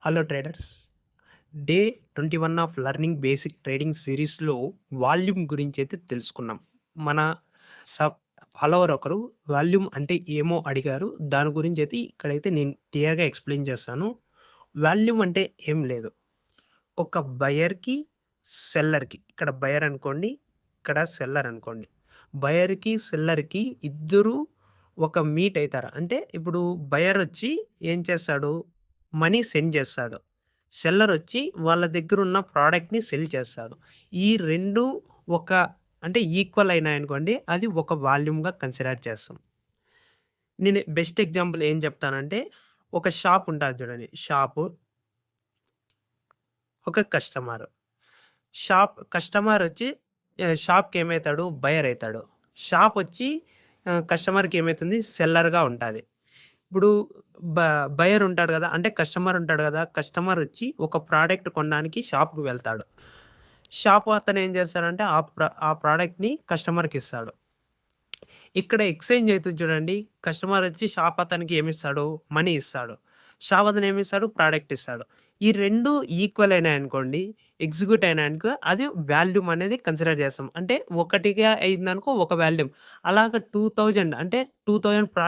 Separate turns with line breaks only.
Hello traders. Day 21 of learning basic trading సిరీస్‌లో volume గురించైతే తెలుసుకున్నాం. మన సబ్ ఫాలోవర్ ఒకరు వాల్యూమ్ అంటే ఏమో అడిగారు. దాని గురించైతే ఇక్కడైతే నేను క్లియర్‌గా ఎక్స్‌ప్లెయిన్ చేస్తాను. వాల్యూమ్ అంటే ఏం లేదు. ఒక బయర్‌కి, సెల్లర్‌కి ఇక్కడ బయర్ అనుకోండి, ఇక్కడ సెల్లర్ అనుకోండి. బయర్‌కి, సెల్లర్‌కి ఇద్దరు ఒక మీట్ అయితారు. అంటే ఇప్పుడు బయర్ వచ్చి ఏం చేస్తాడు? మనీ సెండ్ చేస్తాడు. సెల్లర్ వచ్చి వాళ్ళ దగ్గరున్న ప్రొడక్ట్‌ని సెల్ చేస్తాడు. ఈ 2 ఒక అంటే ఈక్వల్ అయినాయనుకోండి, అది ఒక వాల్యూమ్‌గా కన్సిడర్ చేస్తాం. నేను బెస్ట్ ఎగ్జాంపుల్ ఏం చెప్తానంటే, ఒక షాప్ ఉంటాది చూడండి. షాపు, ఒక కస్టమర్. కస్టమరొచ్చి షాప్‌కి ఏమైతాడు? బయర్ అయితాడు. షాపొచ్చి కస్టమర్‌కి ఏమైతుంది? సెల్లర్‌గా ఉంటాది. ఇప్పుడు బ బయర్ ఉంటాడు గదా! అంటే కస్టమర్ ఉంటాడు గదా! కస్టమరొచ్చి ఒక ప్రొడక్ట్ కొనడానికి షాప్‌కి వెళ్తాడు. షాపు అతను ఏం చేస్తాడంటే ఆ ప్రొడక్ట్‌ని కస్టమర్‌కిస్తాడు. ఇక్కడ ఎక్స్‌చేంజ్ అయితుంది చూడండి. కస్టమరొచ్చి షాప్ అతనికి ఏమిస్తాడు? మనీ ఇస్తాడు. షాప్ అతను ఏమిస్తాడు? ప్రొడక్ట్ ఇస్తాడు. ఈ 2 ఈక్వల్ అయినాయనుకోండి, ఎగ్జిక్యూట్ అయినాయనుకో అది వాల్యూమ్ అనేది కన్సిడర్ చేస్తాం. అంటే ఒకటిగా అయిందనుకో ఒక వాల్యూమ్. అలాగా 2000 అంటే 2000